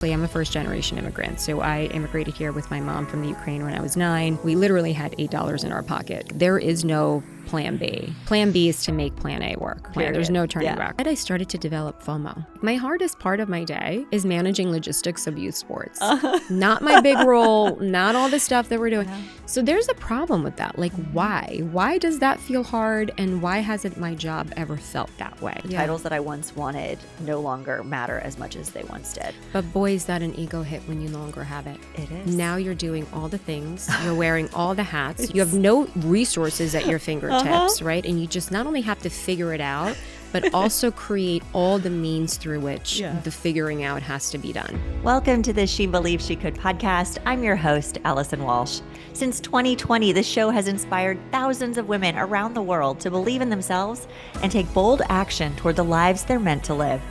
I'm a first-generation immigrant, so I immigrated here with my mom from the Ukraine when I was 9. We literally had $8 in our pocket. There is no plan B. Plan B is to make plan A work. There's no turning back. And I started to develop FOMO. My hardest part of my day is managing logistics of youth sports. Not my big role, not all the stuff that we're doing. No. So there's a problem with that. Like, why? Why does that feel hard, and why hasn't my job ever felt that way? Titles that I once wanted no longer matter as much as they once did. But boy, is that an ego hit when you no longer have it. It is. Now you're doing all the things. You're wearing all the hats. You have no resources at your fingertips, right? And you just not only have to figure it out, but also create all the means through which the figuring out has to be done. Welcome to the She Believed She Could podcast. I'm your host, Allison Walsh. Since 2020, this show has inspired thousands of women around the world to believe in themselves and take bold action toward the lives they're meant to live.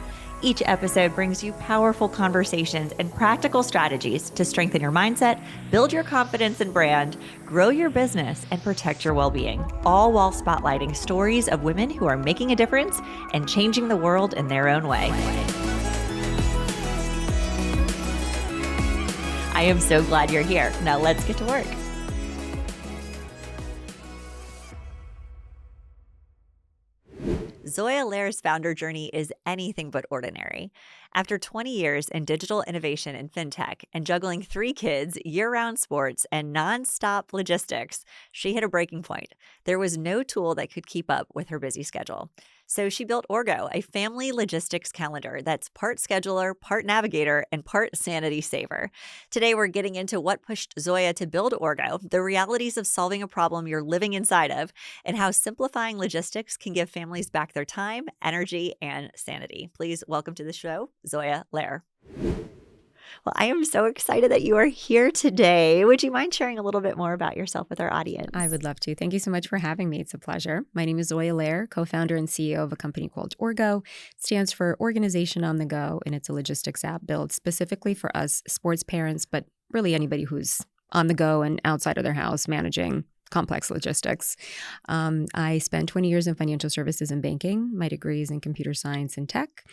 Each episode brings you powerful conversations and practical strategies to strengthen your mindset, build your confidence and brand, grow your business, and protect your well-being, all while spotlighting stories of women who are making a difference and changing the world in their own way. I am so glad you're here. Now let's get to work. Zoya Lehrer's founder journey is anything but ordinary. After 20 years in digital innovation and fintech and juggling 3 kids, year-round sports, and nonstop logistics, she hit a breaking point. There was no tool that could keep up with her busy schedule. So she built Orgo, a family logistics calendar that's part scheduler, part navigator, and part sanity saver. Today, we're getting into what pushed Zoya to build Orgo, the realities of solving a problem you're living inside of, and how simplifying logistics can give families back their time, energy, and sanity. Please welcome to the show, Zoya Lehrer. Well, I am so excited that you are here today. Would you mind sharing a little bit more about yourself with our audience? I would love to. Thank you so much for having me. It's a pleasure. My name is Zoya Lehrer, co-founder and CEO of a company called Orgo. It stands for Organization on the Go, and it's a logistics app built specifically for us sports parents, but really anybody who's on the go and outside of their house managing complex logistics. I spent 20 years in financial services and banking. My degree is in computer science and tech.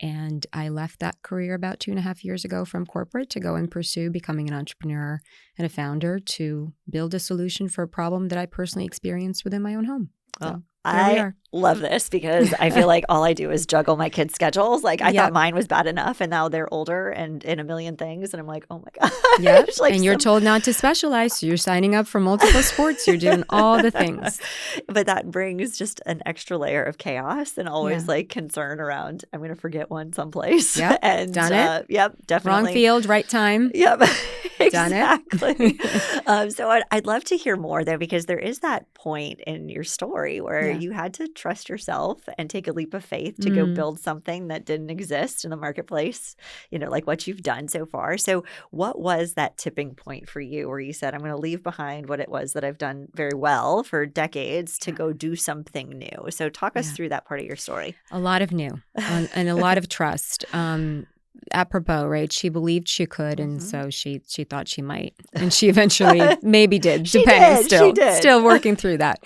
And I left that career about 2.5 years ago from corporate to go and pursue becoming an entrepreneur and a founder to build a solution for a problem that I personally experienced within my own home. So I love this because I feel like all I do is juggle my kids' schedules. Like I thought mine was bad enough, and now they're older and in a million things. And I'm like, oh my gosh. Yeah. And you're told not to specialize. So you're signing up for multiple sports. You're doing all the things. But that brings just an extra layer of chaos and always like concern around, I'm going to forget one someplace. Yep. And done it. Yep. Definitely. Wrong field, right time. Yep. Exactly. Done it. So I'd love to hear more though, because there is that point in your story where you had to trust yourself and take a leap of faith to go build something that didn't exist in the marketplace, like what you've done so far. So what was that tipping point for you where you said, I'm going to leave behind what it was that I've done very well for decades to go do something new? So talk us through that part of your story. A lot of new and a lot of trust. Apropos, right? She believed she could, and so she thought she might, and she eventually maybe did. Depending, still working through that.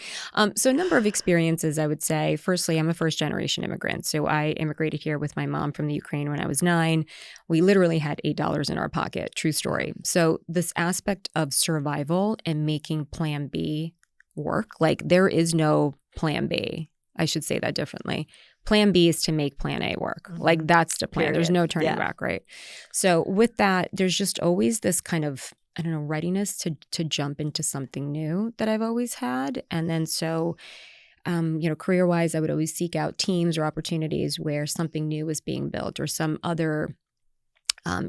So a number of experiences, I would say. Firstly, I'm a first-generation immigrant, so I immigrated here with my mom from the Ukraine when I was 9. We literally had $8 in our pocket. True story. So this aspect of survival and making Plan B work, like there is no Plan B. I should say that differently. Plan B is to make Plan A work. Like that's the plan. There's no turning back, right? So with that, there's just always this kind of, readiness to jump into something new that I've always had. And then so, career-wise, I would always seek out teams or opportunities where something new was being built or some other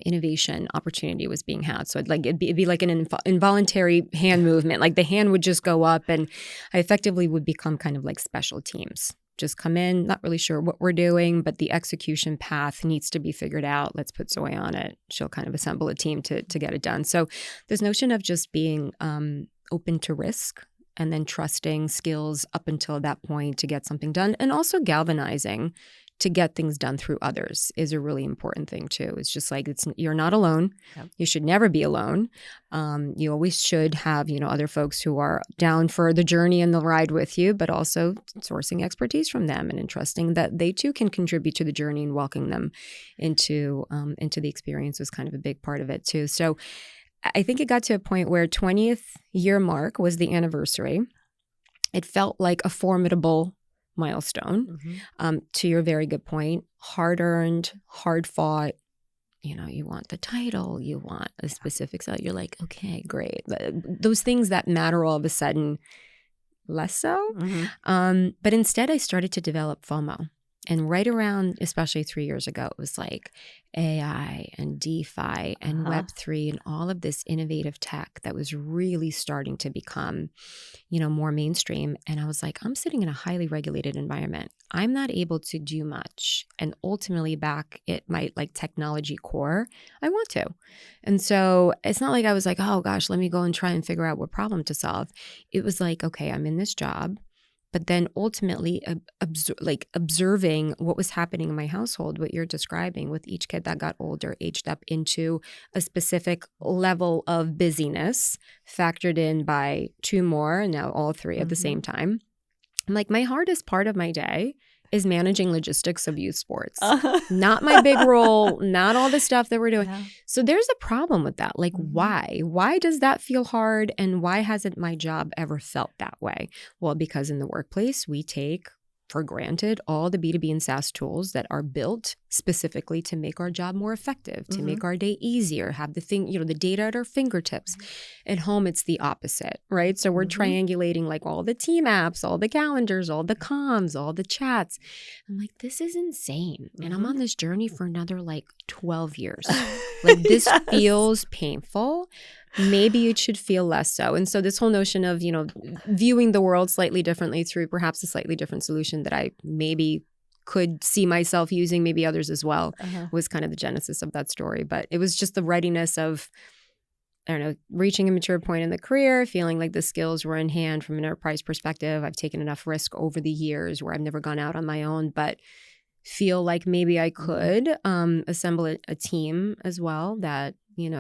innovation opportunity was being had. So it'd be like an involuntary hand movement. Like the hand would just go up, and I effectively would become kind of like special teams. Just come in, not really sure what we're doing, but the execution path needs to be figured out. Let's put Zoya on it. She'll kind of assemble a team to get it done. So this notion of just being open to risk and then trusting skills up until that point to get something done, and also galvanizing to get things done through others is a really important thing too. It's just like you're not alone. Yep. You should never be alone. You always should have, other folks who are down for the journey and the ride with you, but also sourcing expertise from them and entrusting that they too can contribute to the journey and welcoming them into the experience was kind of a big part of it too. So I think it got to a point where 20th year mark was the anniversary. It felt like a formidable milestone. To your very good point, hard-earned, hard-fought. You want the title, you want a specific sale. You're like, okay, great. But those things that matter all of a sudden, less so. But instead, I started to develop FOMO. And right around, especially 3 years ago, it was like AI and DeFi and Web3 and all of this innovative tech that was really starting to become, more mainstream. And I was like, I'm sitting in a highly regulated environment. I'm not able to do much. And ultimately back at my technology core, I want to. And so it's not like I was like, oh gosh, let me go and try and figure out what problem to solve. It was like, okay, I'm in this job. But then ultimately observing what was happening in my household, what you're describing with each kid that got older, aged up into a specific level of busyness, factored in by 2 more, and now all 3 at the same time. I'm like, my hardest part of my day is managing logistics of youth sports. Not my big role, not all the stuff that we're doing. Yeah. So there's a problem with that. Why? Why does that feel hard? And why hasn't my job ever felt that way? Well, because in the workplace, we take for granted all the B2B and SaaS tools that are built specifically to make our job more effective, to make our day easier, have the data at our fingertips. At home, it's the opposite, right? So we're triangulating all the team apps, all the calendars, all the comms, all the chats. I'm like, this is insane. And I'm on this journey for another 12 years. This feels painful. Maybe it should feel less so. And so this whole notion of, viewing the world slightly differently through perhaps a slightly different solution that I maybe could see myself using, maybe others as well, was kind of the genesis of that story. But it was just the readiness of, reaching a mature point in the career, feeling like the skills were in hand from an enterprise perspective. I've taken enough risk over the years where I've never gone out on my own, but feel like maybe I could assemble a team as well that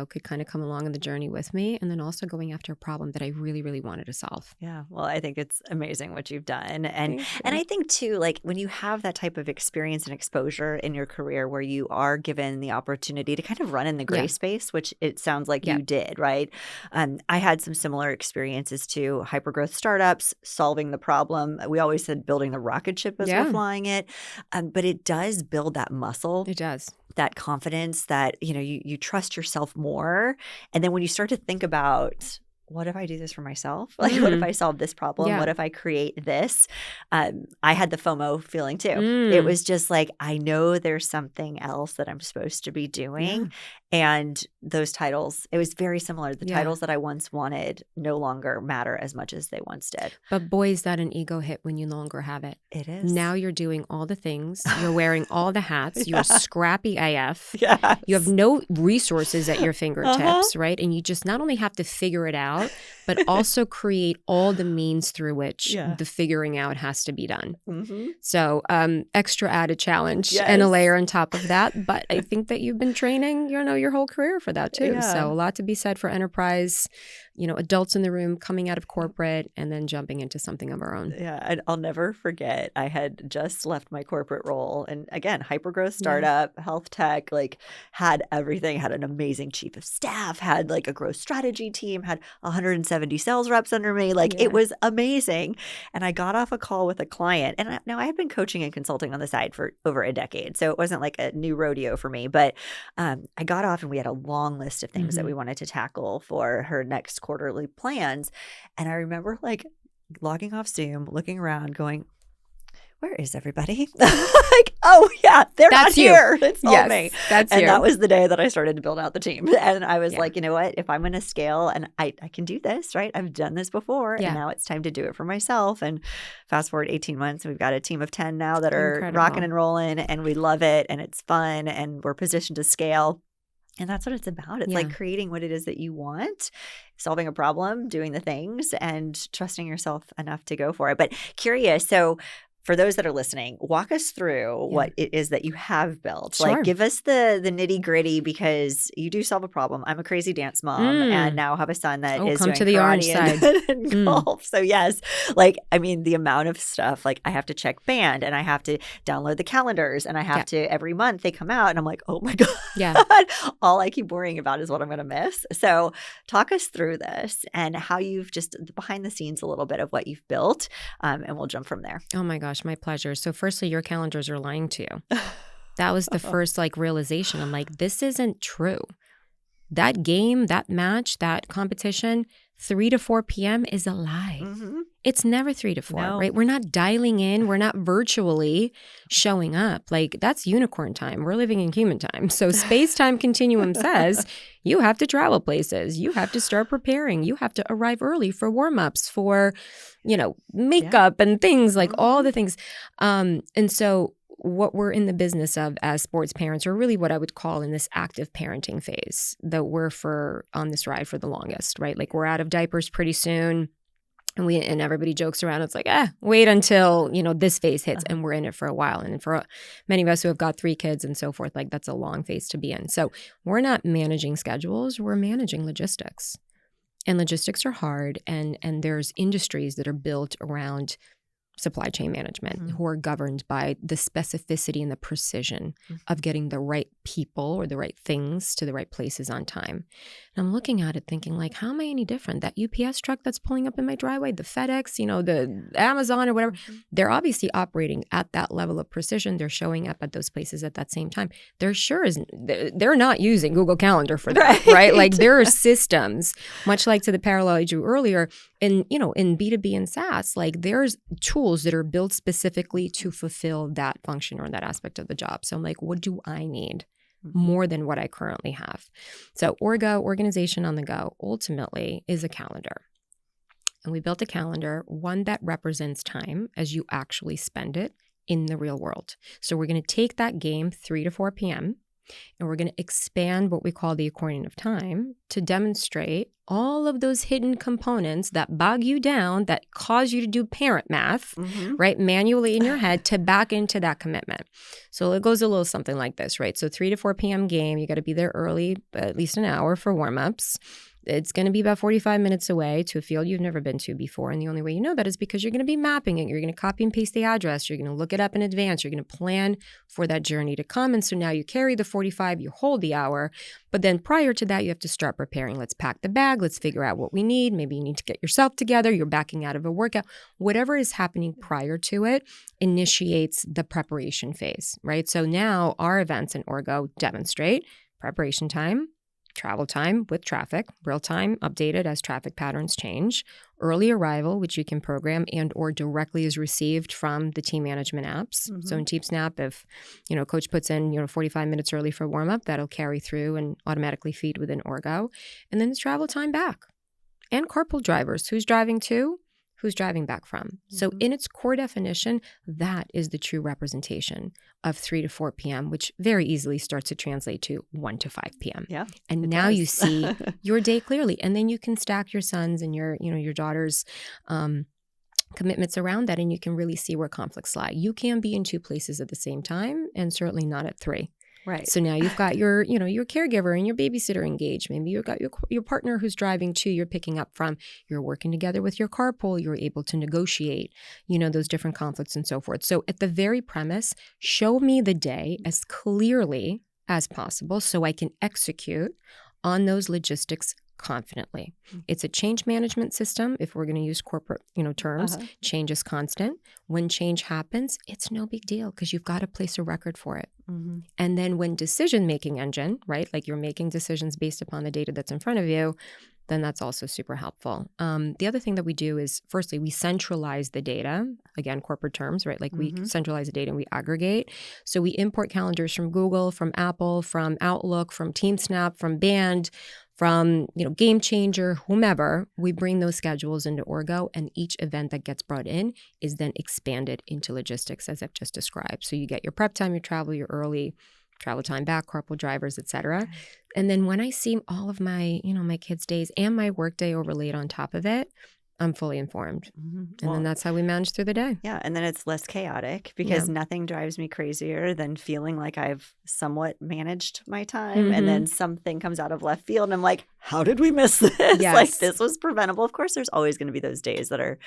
could kind of come along on the journey with me, and then also going after a problem that I really, really wanted to solve. Yeah. Well, I think it's amazing what you've done. And I think too, when you have that type of experience and exposure in your career where you are given the opportunity to kind of run in the gray space, which it sounds like you did, right? I had some similar experiences too, hypergrowth startups, solving the problem. We always said building the rocket ship as we're flying it. But it does build that muscle. It does. That confidence that, you trust yourself more. And then when you start to think about, what if I do this for myself? What if I solve this problem? Yeah. What if I create this? I had the FOMO feeling too. It was just I know there's something else that I'm supposed to be doing. Yeah. And those titles, it was very similar. The titles that I once wanted no longer matter as much as they once did. But boy, is that an ego hit when you no longer have it. It is. Now you're doing all the things. You're wearing all the hats. You're scrappy AF. Yes. You have no resources at your fingertips, right? And you just not only have to figure it out, but also create all the means through which the figuring out has to be done. So extra added challenge and a layer on top of that. But I think that you've been training, your whole career for that too. Yeah. So a lot to be said for enterprise, adults in the room coming out of corporate and then jumping into something of our own. Yeah. And I'll never forget, I had just left my corporate role. And again, hypergrowth startup, health tech, had everything, had an amazing chief of staff, had a growth strategy team, had 170 sales reps under me. It was amazing. And I got off a call with a client. And now I had been coaching and consulting on the side for over a decade. So it wasn't a new rodeo for me. But I got off and we had a long list of things that we wanted to tackle for her next quarterly plans. And I remember logging off Zoom, looking around, going, where is everybody? Oh yeah, they're not here. It's all me. That's and you. That was the day that I started to build out the team. And I was like, you know what? If I'm going to scale and I can do this, right? I've done this before and now it's time to do it for myself. And fast forward 18 months, we've got a team of 10 now that are rocking and rolling and we love it and it's fun and we're positioned to scale. And that's what it's about. It's creating what it is that you want, solving a problem, doing the things, and trusting yourself enough to go for it. But curious, so for those that are listening, walk us through what it is that you have built. Sure. Like, give us the nitty gritty, because you do solve a problem. I'm a crazy dance mom and now have a son that is come doing to the orange karate side. and golf. So yes, like, I mean, the amount of stuff, like I have to check band and I have to download the calendars and I have to, every month they come out and I'm like, oh my God. Yeah. All I keep worrying about is what I'm going to miss. So talk us through this and how you've just behind the scenes a little bit of what you've built, and we'll jump from there. Oh my gosh, my pleasure. So firstly, your calendars are lying to you. That was the first realization. I'm like, this isn't true. That game, that match, that competition, 3 to 4 p.m. is a lie. Mm-hmm. It's never 3 to 4, right? We're not dialing in. We're not virtually showing up. Like, that's unicorn time. We're living in human time. So space-time continuum says you have to travel places. You have to start preparing. You have to arrive early for warm-ups, for, makeup and things, like all the things. And so what we're in the business of as sports parents, or really what I would call in this active parenting phase, that we're on this ride for the longest, right? Like, we're out of diapers pretty soon. And everybody jokes around. It's like, wait until, this phase hits, and we're in it for a while. And for many of us who have got 3 kids and so forth, like, that's a long phase to be in. So we're not managing schedules, we're managing logistics. And logistics are hard. And there's industries that are built around supply chain management who are governed by the specificity and the precision of getting the right people or the right things to the right places on time. And I'm looking at it thinking, like, how am I any different? That UPS truck that's pulling up in my driveway, the FedEx, the Amazon or whatever, they're obviously operating at that level of precision. They're showing up at those places at that same time. They're not using Google Calendar for that, right? Like, there are systems, much like to the parallel I drew earlier, in B2B and SaaS, like, there's tools that are built specifically to fulfill that function or that aspect of the job. So I'm like, what do I need more than what I currently have? So Orgo, organization on the go, ultimately is a calendar. And we built a calendar, one that represents time as you actually spend it in the real world. So we're going to take that game 3 to 4 p.m. and we're going to expand what we call the accordion of time to demonstrate all of those hidden components that bog you down, that cause you to do parent math, right, manually in your head to back into that commitment. So it goes a little something like this, right? So 3 to 4 p.m. game, you got to be there early, at least an hour for warm-ups. It's going to be about 45 minutes away to a field you've never been to before. And the only way you know that is because you're going to be mapping it. You're going to copy and paste the address. You're going to look it up in advance. You're going to plan for that journey to come. And so now you carry the 45, you hold the hour. But then prior to that, you have to start preparing. Let's pack the bag. Let's figure out what we need. Maybe you need to get yourself together. You're backing out of a workout. Whatever is happening prior to it initiates the preparation phase, right? So now our events in Orgo demonstrate preparation time, travel time with traffic, real time, updated as traffic patterns change, early arrival, which you can program and or directly is received from the team management apps. So in TeamSnap, if, coach puts in, 45 minutes early for warm up, that'll carry through and automatically feed within Orgo. And then it's travel time back. And carpool drivers, who's driving to, who's driving back from. So in its core definition, that is the true representation of 3 to 4 p.m., which very easily starts to translate to 1 to 5 p.m. Yeah. And now you see your day clearly. And then you can stack your sons and your daughter's commitments around that, and you can really see where conflicts lie. You can be in 2 places at the same time, and certainly not at 3. Right. So now you've got your caregiver and your babysitter engaged. Maybe you've got your partner who's driving too, you're picking up from, you're working together with your carpool, you're able to negotiate, those different conflicts and so forth. So at the very premise, show me the day as clearly as possible so I can execute on those logistics confidently. It's a change management system. If we're going to use corporate, terms, change is constant. When change happens, it's no big deal because you've got to place a record for it. And then when decision-making engine, right, like you're making decisions based upon the data that's in front of you, then that's also super helpful. The other thing that we do is, firstly, we centralize the data. Again, corporate terms, right? Like we centralize the data and we aggregate. So we import calendars from Google, from Apple, from Outlook, from TeamSnap, from Band, from Game Changer, whomever. We bring those schedules into Orgo, and each event that gets brought in is then expanded into logistics, as I've just described. So you get your prep time, your travel, your early travel time back, carpool drivers, et cetera. And then when I see all of my, my kids' days and my work day overlaid on top of it, I'm fully informed. And then that's how we manage through the day. Yeah. And then it's less chaotic because nothing drives me crazier than feeling like I've somewhat managed my time. And then something comes out of left field and I'm like, how did we miss this? Yes. Like this was preventable. Of course, there's always going to be those days that are,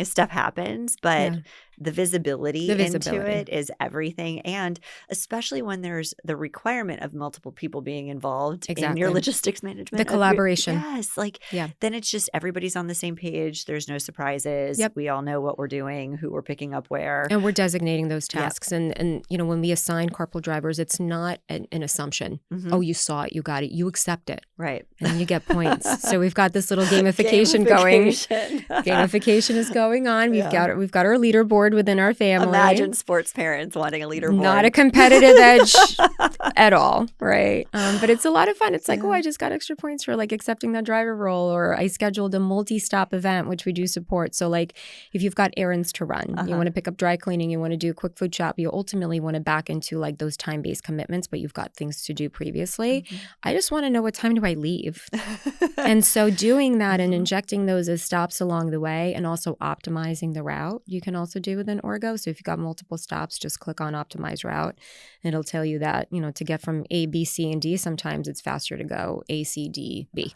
stuff happens, but the visibility into it is everything. And especially when there's the requirement of multiple people being involved in your logistics management. The collaboration. Yes. Like then it's just everybody's on the same page. There's no surprises. Yep. We all know what we're doing, who we're picking up where. And we're designating those tasks. And when we assign carpool drivers, it's not an assumption. Oh, you saw it, you got it, you accept it. Right. And you get points. So we've got this little gamification going. Gamification is going on. We've got our leaderboard within our family. Imagine sports parents wanting a leaderboard. Not a competitive edge at all, right? But it's a lot of fun. It's like, I just got extra points for like accepting that driver role, or I scheduled a multi-stop event, which we do support. So like if you've got errands to run, you want to pick up dry cleaning, you want to do a quick food shop, you ultimately want to back into like those time-based commitments, but you've got things to do previously. I just want to know what time do I leave? And so doing that and injecting those as stops along the way and also optimizing the route, you can also do within Orgo. So if you've got multiple stops, just click on optimize route. And it'll tell you that, to get from A, B, C, and D, sometimes it's faster to go A, C, D, B.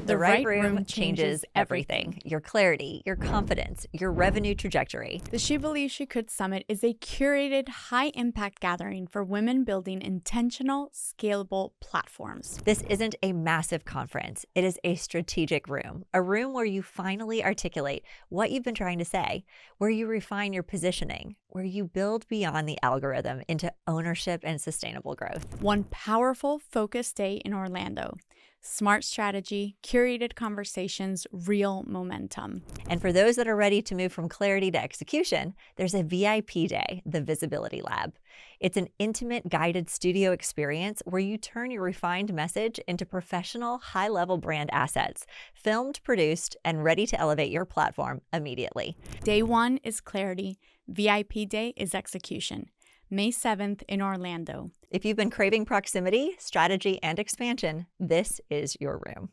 The right room changes everything. Your clarity, your confidence, your revenue trajectory. The She Believes She Could Summit is a curated, high-impact gathering for women building intentional, scalable platforms. This isn't a massive conference. It is a strategic room, a room where you finally articulate what you've been trying to say, where you refine your positioning, where you build beyond the algorithm into ownership and sustainable growth. One powerful, focused day in Orlando. Smart strategy, curated conversations, real momentum. And for those that are ready to move from clarity to execution, there's a VIP day, the Visibility Lab. It's an intimate guided studio experience where you turn your refined message into professional, high-level brand assets, filmed, produced, and ready to elevate your platform immediately. Day 1 is clarity. VIP day is execution. May 7th in Orlando. If you've been craving proximity, strategy, and expansion, this is your room.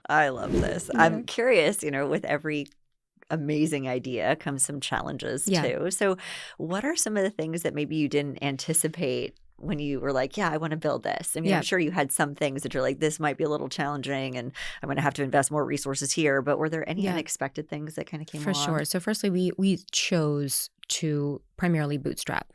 I love this. I'm curious, with every amazing idea comes some challenges too. So what are some of the things that maybe you didn't anticipate when you were like, I want to build this? I mean, I'm sure you had some things that you're like, this might be a little challenging and I'm going to have to invest more resources here. But were there any unexpected things that kind of came along? For sure. So firstly, we chose to primarily bootstrap.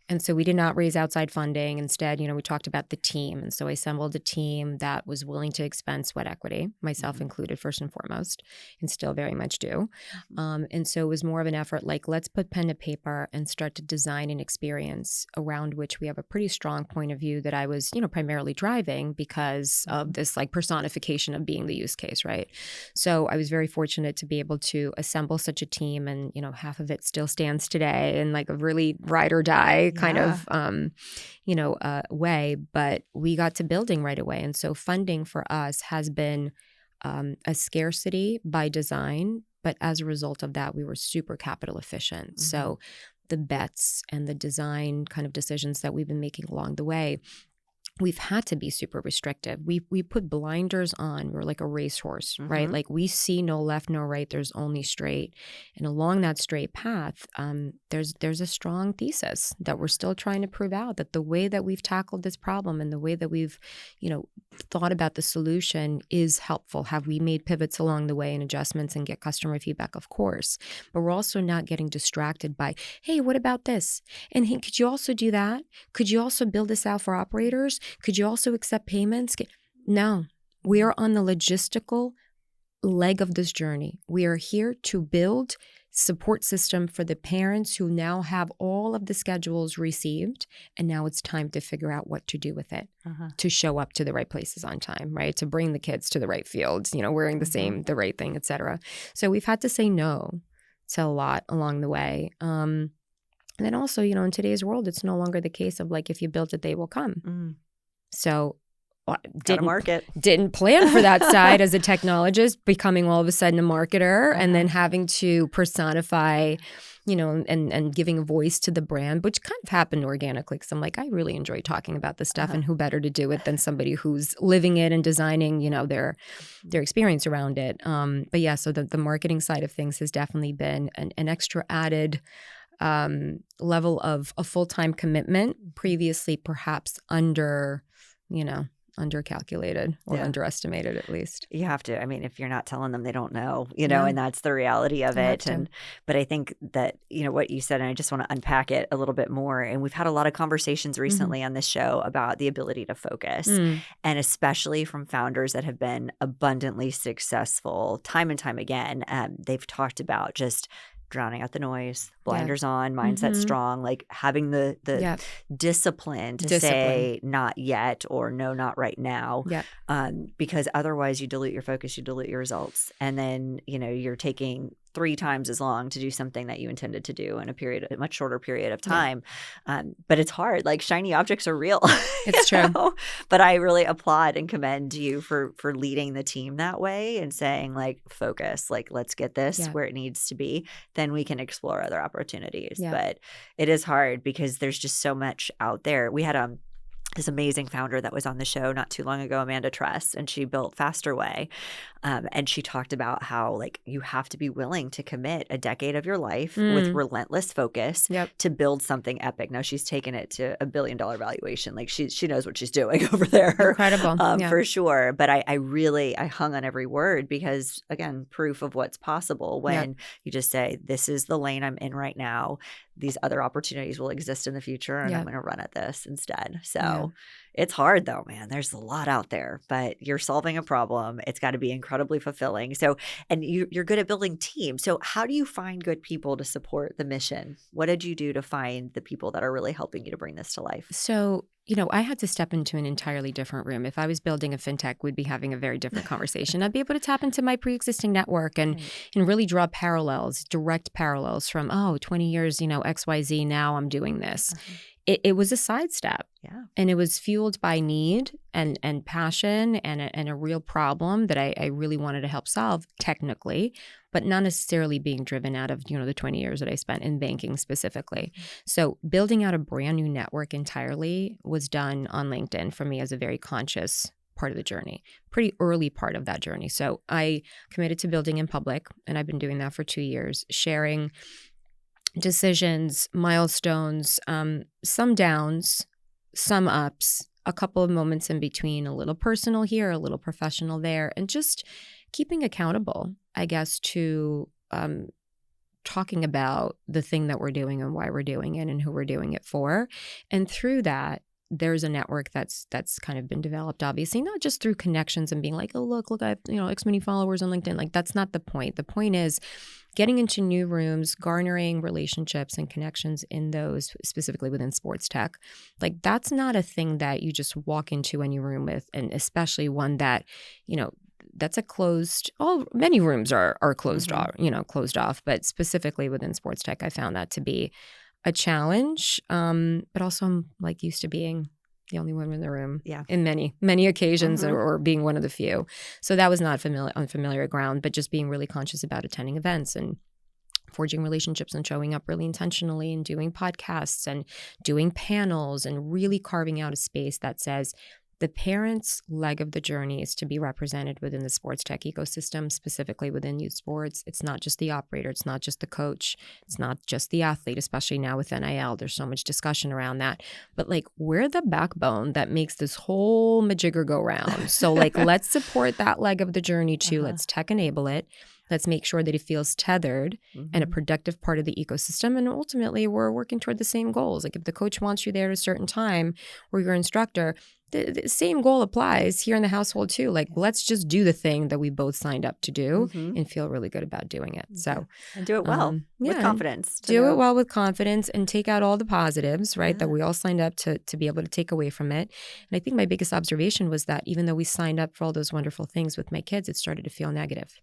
And so we did not raise outside funding. Instead, we talked about the team. And so I assembled a team that was willing to expend sweat equity, myself included, first and foremost, and still very much do. And so it was more of an effort like, let's put pen to paper and start to design an experience around which we have a pretty strong point of view that I was, primarily driving because of this like personification of being the use case, right? So I was very fortunate to be able to assemble such a team, and, half of it still stands today in like a really ride or die kind of, way. But we got to building right away. And so funding for us has been a scarcity by design. But as a result of that, we were super capital efficient. So the bets and the design kind of decisions that we've been making along the way, we've had to be super restrictive. We put blinders on. We're like a racehorse, right? Like we see no left, no right. There's only straight. And along that straight path, there's a strong thesis that we're still trying to prove out, that the way that we've tackled this problem and the way that we've, thought about the solution is helpful. Have we made pivots along the way and adjustments and get customer feedback? Of course. But we're also not getting distracted by, hey, what about this? And hey, could you also do that? Could you also build this out for operators? Could you also accept payments? No, we are on the logistical leg of this journey. We are here to build support system for the parents who now have all of the schedules received, and now it's time to figure out what to do with it, to show up to the right places on time, right? To bring the kids to the right fields, wearing the right thing, et cetera. So we've had to say no to a lot along the way. And then also, in today's world, it's no longer the case of like, if you build it, they will come. So didn't plan for that side as a technologist, becoming all of a sudden a marketer and then having to personify, and giving a voice to the brand, which kind of happened organically because I'm like, I really enjoy talking about this stuff and who better to do it than somebody who's living it and designing, their experience around it. But yeah, so the marketing side of things has definitely been an extra added level of a full-time commitment, previously perhaps undercalculated or underestimated at least. You have to. I mean, if you're not telling them, they don't know, and that's the reality of it. But I think that, what you said, and I just want to unpack it a little bit more. And we've had a lot of conversations recently on this show about the ability to focus, and especially from founders that have been abundantly successful time and time again. They've talked about just drowning out the noise, blinders on, mindset strong, like having the discipline to say not yet or no, not right now. Because otherwise you dilute your focus, you dilute your results. And then, you're taking 3 times as long to do something that you intended to do in a much shorter period of time. But it's hard. Like shiny objects are real. It's true. But I really applaud and commend you for leading the team that way and saying like, focus, like let's get this where it needs to be. Then we can explore other opportunities. But it is hard because there's just so much out there. We had this amazing founder that was on the show not too long ago, Amanda Tress, and she built Faster Way. And she talked about how like you have to be willing to commit a decade of your life with relentless focus to build something epic. Now she's taken it to $1 billion valuation. Like she knows what she's doing over there. Incredible. For sure. But I hung on every word because again, proof of what's possible when you just say, this is the lane I'm in right now. These other opportunities will exist in the future and I'm going to run at this instead. So it's hard though, man. There's a lot out there, but you're solving a problem. It's got to be incredibly fulfilling. So, and you're good at building teams. So how do you find good people to support the mission? What did you do to find the people that are really helping you to bring this to life? So, I had to step into an entirely different room. If I was building a fintech, we'd be having a very different conversation. I'd be able to tap into my pre-existing network and really draw parallels, direct parallels from, 20 years, XYZ, now I'm doing this. It was a sidestep. And it was fueled by need and passion and a real problem that I really wanted to help solve technically, but not necessarily being driven out of, the 20 years that I spent in banking specifically. So building out a brand new network entirely was done on LinkedIn for me as a very conscious part of the journey, pretty early part of that journey. So I committed to building in public, and I've been doing that for 2 years, sharing decisions, milestones, some downs, some ups, a couple of moments in between, a little personal here, a little professional there, and just keeping accountable, I guess, to talking about the thing that we're doing and why we're doing it and who we're doing it for. And through that, there's a network that's kind of been developed, obviously, not just through connections and being like, oh, look, I have, X many followers on LinkedIn. Like, that's not the point. The point is getting into new rooms, garnering relationships and connections in those, specifically within sports tech. Like, that's not a thing that you just walk into any room with, and especially one that, that's a closed, many rooms are closed off, closed off, but specifically within sports tech, I found that to be a challenge, but also I'm like used to being the only one in the room in many occasions or being one of the few. So that was not unfamiliar ground, but just being really conscious about attending events and forging relationships and showing up really intentionally and doing podcasts and doing panels and really carving out a space that says the parents' leg of the journey is to be represented within the sports tech ecosystem, specifically within youth sports. It's not just the operator. It's not just the coach. It's not just the athlete, especially now with NIL. There's so much discussion around that. But like, we're the backbone that makes this whole majigger go round. So like, let's support that leg of the journey too. Let's tech enable it. Let's make sure that it feels tethered and a productive part of the ecosystem. And ultimately, we're working toward the same goals. Like if the coach wants you there at a certain time or your instructor, the same goal applies here in the household too. Like, let's just do the thing that we both signed up to do and feel really good about doing it. So, and do it well with confidence. Do it well with confidence and take out all the positives, right, that we all signed up to be able to take away from it. And I think my biggest observation was that even though we signed up for all those wonderful things with my kids, it started to feel negative.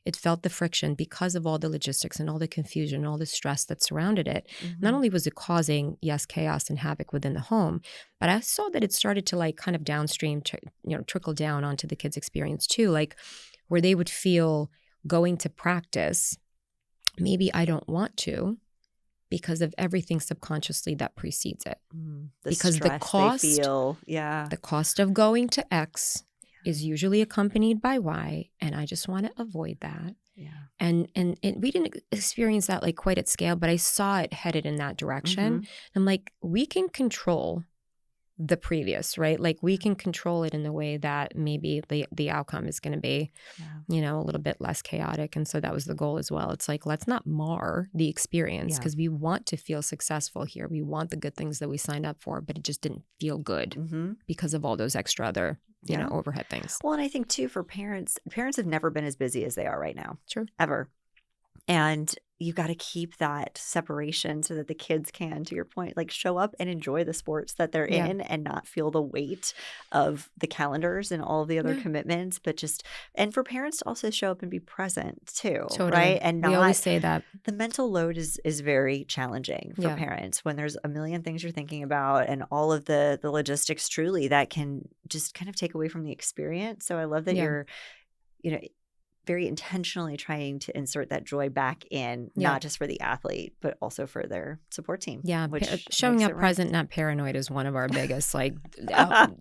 It felt the friction because of all the logistics and all the confusion and all the stress that surrounded it. Not only was it causing, chaos and havoc within the home, But I saw that it started to like kind of downstream, trickle down onto the kids' experience too, like where they would feel going to practice, maybe I don't want to because of everything subconsciously that precedes it. Because the cost, they feel, the cost of going to X is usually accompanied by Y, and I just want to avoid that. Yeah. And we didn't experience that like quite at scale, but I saw it headed in that direction. I'm like, we can control the previous, right? Like we can control it in the way that maybe the outcome is going to be, a little bit less chaotic. And so that was the goal as well. It's like, let's not mar the experience because we want to feel successful here. We want the good things that we signed up for, but it just didn't feel good because of all those extra other, overhead things. Well, and I think too, for parents have never been as busy as they are right now. Sure. Ever. And you got to keep that separation so that the kids can, to your point, like show up and enjoy the sports that they're in and not feel the weight of the calendars and all of the other commitments, but and for parents to also show up and be present too, right? And we always say that. The mental load is very challenging for parents when there's a million things you're thinking about and all of the logistics truly that can just kind of take away from the experience. So I love that you're, very intentionally trying to insert that joy back in, not just for the athlete, but also for their support team. Yeah, showing up present, not paranoid is one of our biggest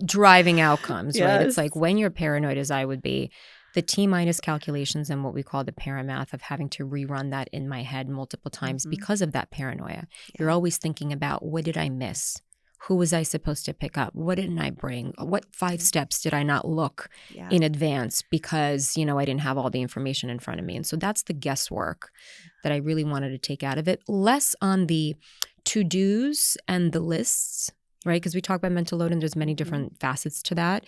driving outcomes, right? It's like when you're paranoid, as I would be, the T-minus calculations and what we call the paramath of having to rerun that in my head multiple times because of that paranoia. You're always thinking about, what did I miss? Who was I supposed to pick up? What didn't I bring? What 5 steps did I not look in advance because, I didn't have all the information in front of me? And so that's the guesswork that I really wanted to take out of it. Less on the to-dos and the lists, right? Because we talk about mental load and there's many different facets to that.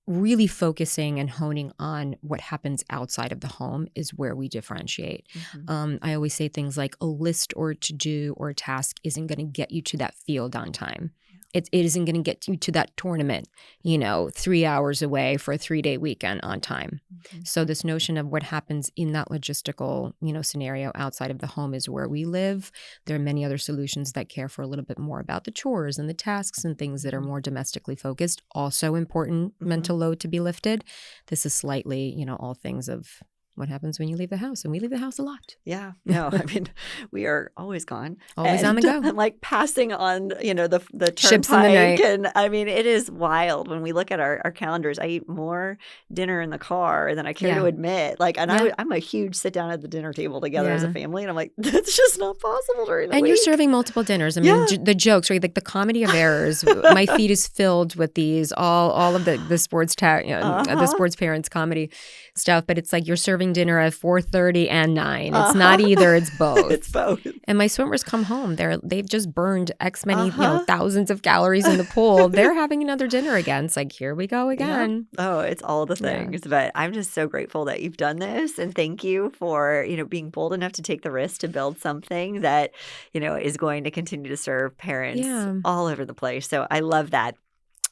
Really focusing and honing on what happens outside of the home is where we differentiate. I always say things like a list or a to-do or a task isn't going to get you to that field on time. It isn't going to get you to that tournament, 3 hours away for a 3-day weekend on time. So this notion of what happens in that logistical, scenario outside of the home is where we live. There are many other solutions that care for a little bit more about the chores and the tasks and things that are more domestically focused. Also important mental load to be lifted. This is slightly, all things of what happens when you leave the house. And we leave the house a lot. Yeah. No, I mean, we are always gone. Always on the go. Like passing on, the ships in the night. And I mean, it is wild when we look at our calendars. I eat more dinner in the car than I care to admit. Like, and I'm a huge sit down at the dinner table together as a family. And I'm like, that's just not possible during the week. And you're serving multiple dinners. I mean, the jokes, right? Like the comedy of errors. My feed is filled with these, all of the sports, the sports parents comedy stuff. But it's like you're serving dinner at 4:30 and 9. It's not either, it's both. It's both. And my swimmers come home. They've just burned X many, thousands of calories in the pool. They're having another dinner again. It's like, here we go again. Yeah. Oh, it's all the things. But I'm just so grateful that you've done this. And thank you for, being bold enough to take the risk to build something that, is going to continue to serve parents all over the place. So I love that.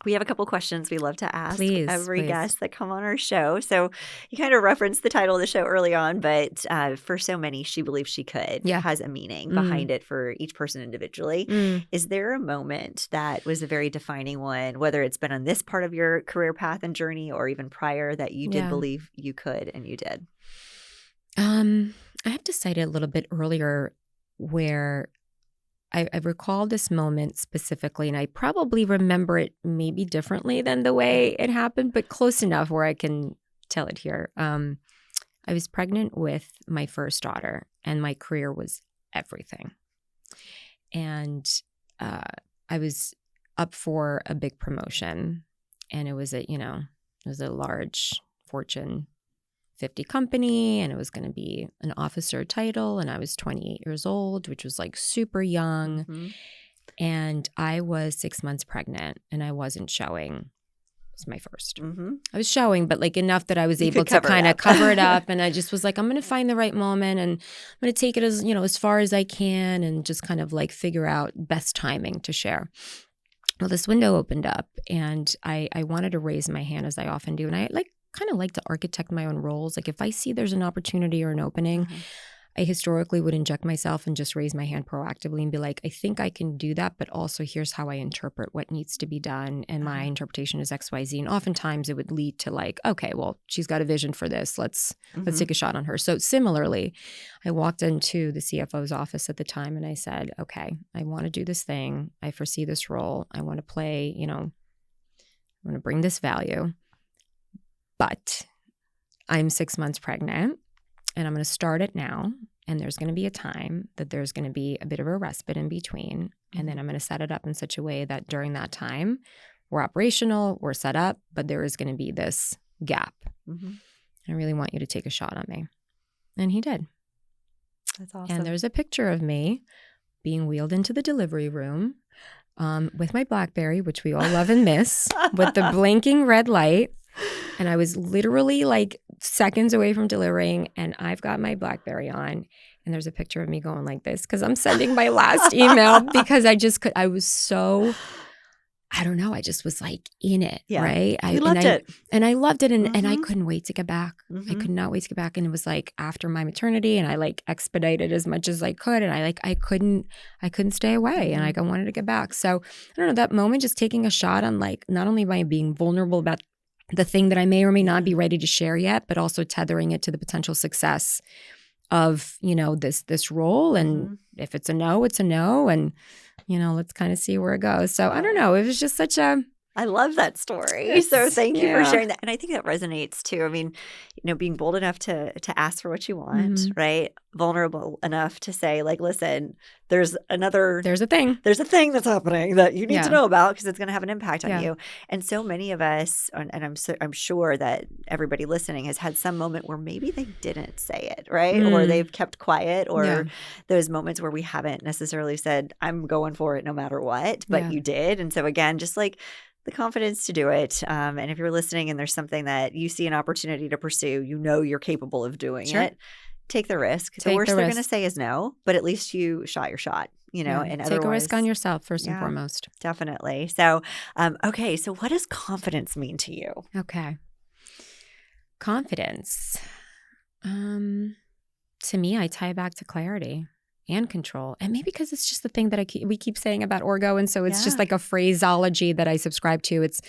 We have a couple questions we love to ask every guest that come on our show. So you kind of referenced the title of the show early on, but for so many, She Believes She Could has a meaning behind it for each person individually. Is there a moment that was a very defining one, whether it's been on this part of your career path and journey or even prior, that you did believe you could and you did? I have to cite it a little bit earlier where I recall this moment specifically, and I probably remember it maybe differently than the way it happened, but close enough where I can tell it here. I was pregnant with my first daughter, and my career was everything. And I was up for a big promotion, and it was a large Fortune 50 company, and it was going to be an officer title, and I was 28 years old, which was like super young. And I was 6 months pregnant, and I wasn't showing. It was my first. I was showing, but like enough that I was able to kind of cover it up. And I just was like, I'm going to find the right moment, and I'm going to take it as, as far as I can, and just kind of like figure out best timing to share. Well, this window opened up, and I wanted to raise my hand, as I often do. And I kind of like to architect my own roles. Like if I see there's an opportunity or an opening, I historically would inject myself and just raise my hand proactively and be like, I think I can do that, but also here's how I interpret what needs to be done. And my interpretation is XYZ. And oftentimes it would lead to like, okay, well, she's got a vision for this. Let's take a shot on her. So similarly, I walked into the CFO's office at the time and I said, okay, I want to do this thing. I foresee this role. I want to play, I want to bring this value. But I'm 6 months pregnant and I'm going to start it now. And there's going to be a time that there's going to be a bit of a respite in between. And then I'm going to set it up in such a way that during that time, we're operational, we're set up, but there is going to be this gap. I really want you to take a shot on me. And he did. That's awesome. And there's a picture of me being wheeled into the delivery room with my BlackBerry, which we all love and miss, with the blinking red light. And I was literally like seconds away from delivering, and I've got my BlackBerry on, and there's a picture of me going like this because I'm sending my last email because I was so, I don't know, I just was like in it, right? I loved it. And I loved it, and I couldn't wait to get back. I could not wait to get back, and it was like after my maternity, and I like expedited as much as I could, and I couldn't stay away, and like I wanted to get back. So I don't know, that moment, just taking a shot on like not only by being vulnerable about the thing that I may or may not be ready to share yet, but also tethering it to the potential success of, this role. And if it's a no, it's a no. And, let's kind of see where it goes. So I don't know. It was just such a... I love that story. So thank you for sharing that. And I think that resonates too. I mean, being bold enough to ask for what you want, right? Vulnerable enough to say like, listen, there's a thing that's happening that you need to know about because it's going to have an impact on you. And so many of us, and I'm sure that everybody listening has had some moment where maybe they didn't say it, right? Or they've kept quiet, or those moments where we haven't necessarily said, I'm going for it no matter what, but you did. And so again, just like the confidence to do it. And if you're listening and there's something that you see an opportunity to pursue, you're capable of doing it, take the risk. The worst they're going to say is no, but at least you shot your shot, and take a risk on yourself first and foremost. Definitely. So, okay. So what does confidence mean to you? Okay. Confidence. To me, I tie it back to clarity and control. And maybe because it's just the thing that we keep saying about Orgo. And so it's just like a phraseology that I subscribe to. It's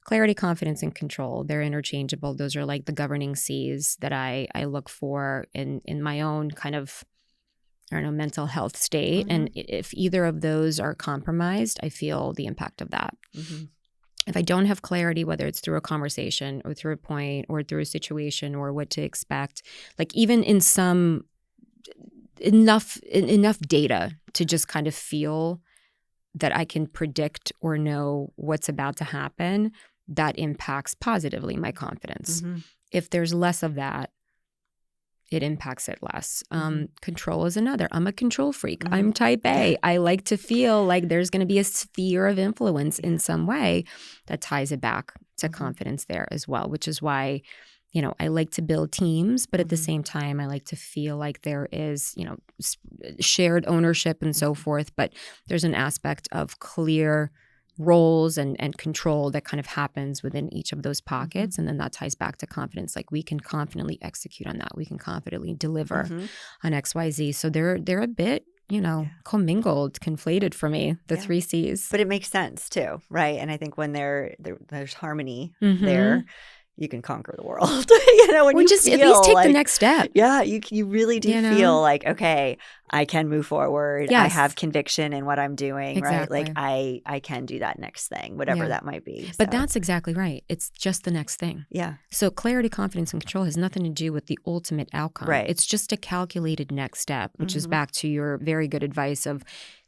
clarity, confidence, and control. They're interchangeable. Those are like the governing C's that I look for in my own kind of, mental health state. And if either of those are compromised, I feel the impact of that. If I don't have clarity, whether it's through a conversation or through a point or through a situation or what to expect, like even in some enough data to just kind of feel that I can predict or know what's about to happen, that impacts positively my confidence. If there's less of that, it impacts it less. Control is another. I'm a control freak. I'm type A. I like to feel like there's going to be a sphere of influence in some way that ties it back to confidence there as well, which is why I like to build teams, but at the same time, I like to feel like there is, shared ownership and so forth. But there's an aspect of clear roles and control that kind of happens within each of those pockets. And then that ties back to confidence. Like we can confidently execute on that. We can confidently deliver on XYZ. So they're a bit, commingled, conflated for me, the 3 C's. But it makes sense too, right? And I think when there's harmony there, you can conquer the world. When or you just feel at least take like, the next step. Yeah, you really do feel like, okay, I can move forward. Yes. I have conviction in what I'm doing, Exactly. right? Like I can do that next thing, whatever that might be. But that's exactly right. It's just the next thing. Yeah. So clarity, confidence, and control has nothing to do with the ultimate outcome. Right. It's just a calculated next step, which is back to your very good advice of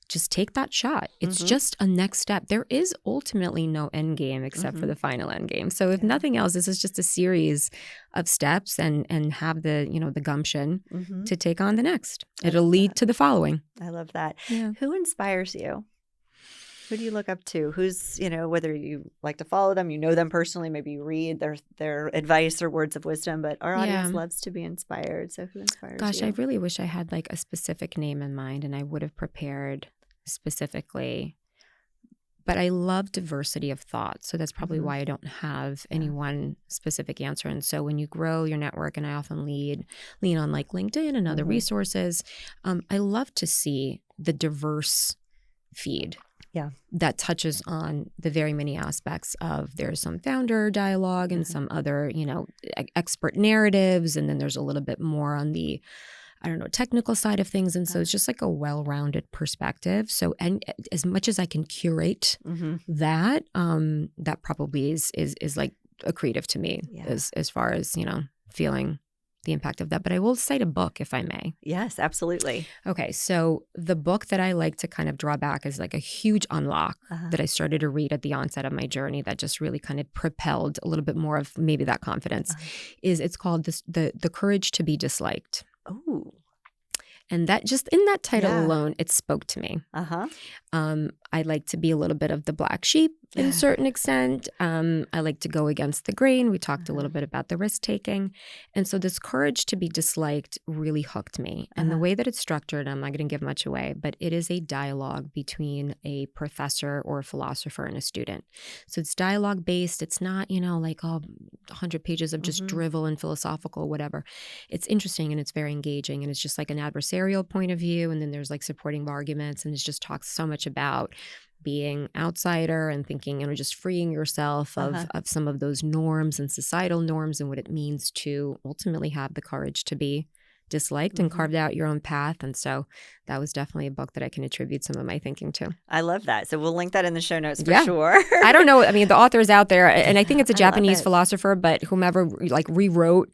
just take that shot. It's just a next step. There is ultimately no end game except for the final end game. So if nothing else, this is just a series of steps and have the, the gumption to take on the next. It'll lead to the following. I love that. Yeah. Who inspires you? Who do you look up to? Who's, whether you like to follow them, them personally, maybe you read their advice or words of wisdom, but our audience loves to be inspired. So who inspires you? Gosh, I really wish I had like a specific name in mind and I would have prepared specifically. But I love diversity of thought. So that's probably why I don't have any one specific answer. And so when you grow your network, and I often lean on like LinkedIn and other resources, I love to see the diverse feed that touches on the very many aspects of, there's some founder dialogue and some other, expert narratives. And then there's a little bit more on the, technical side of things. And so it's just like a well-rounded perspective. So, and as much as I can curate that, that probably is like accretive to me as far as, feeling the impact of that. But I will cite a book, if I may. Yes, absolutely. Okay. So the book that I like to kind of draw back is like a huge unlock that I started to read at the onset of my journey that just really kind of propelled a little bit more of maybe that confidence. It's called The Courage to be Disliked. Oh. And that just in that title alone, it spoke to me. I like to be a little bit of the black sheep in a certain extent. I like to go against the grain. We talked a little bit about the risk taking. And so this courage to be disliked really hooked me. And the way that it's structured, I'm not going to give much away, but it is a dialogue between a professor or a philosopher and a student. So it's dialogue based. It's not, like 100 pages of just drivel and philosophical, whatever. It's interesting and it's very engaging. And it's just like an adversarial point of view. And then there's like supporting arguments. And it just talks so much about being outsider and thinking and just freeing yourself of some of those norms and societal norms and what it means to ultimately have the courage to be disliked and carved out your own path. And so that was definitely a book that I can attribute some of my thinking to. I love that. So we'll link that in the show notes for sure. I don't know. I mean, the author is out there, and I think it's a Japanese philosopher, but whomever rewrote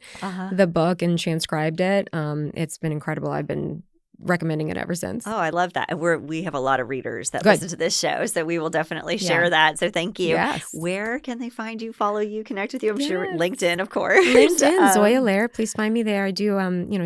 the book and transcribed it, it's been incredible. I've been recommending it ever since. Oh, I love that. We have a lot of readers that listen to this show, so we will definitely share that. So thank you. Yes. Where can they find you, follow you, connect with you? I'm sure LinkedIn, of course. LinkedIn, Zoya Lehrer. Please find me there. I do,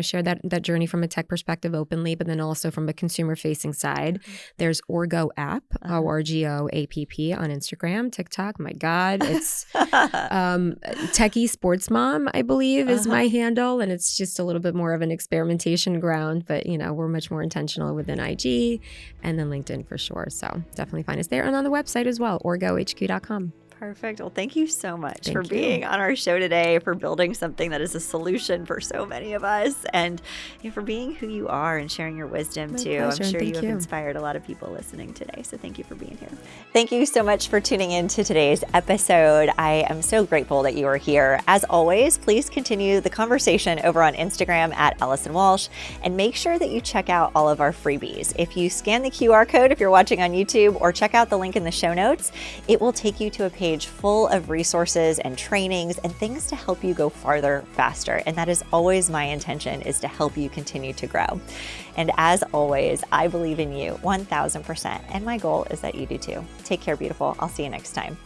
share that journey from a tech perspective openly, but then also from a consumer-facing side. There's Orgo app, ORGO-APP on Instagram, TikTok. My God, it's Techie Sports Mom, I believe, is my handle, and it's just a little bit more of an experimentation ground, but we're much more intentional within IG and then LinkedIn for sure. So definitely find us there and on the website as well, orgohq.com. Perfect. Well, thank you so much for being on our show today, for building something that is a solution for so many of us, and for being who you are and sharing your wisdom too. Pleasure. I'm sure you have inspired a lot of people listening today. So thank you for being here. Thank you so much for tuning in to today's episode. I am so grateful that you are here. As always, please continue the conversation over on Instagram at Allison Walsh, and make sure that you check out all of our freebies. If you scan the QR code, if you're watching on YouTube, or check out the link in the show notes, it will take you to a page full of resources and trainings and things to help you go farther faster. And that is always my intention, is to help you continue to grow. And as always, I believe in you 1000%. And my goal is that you do too. Take care, beautiful. I'll see you next time.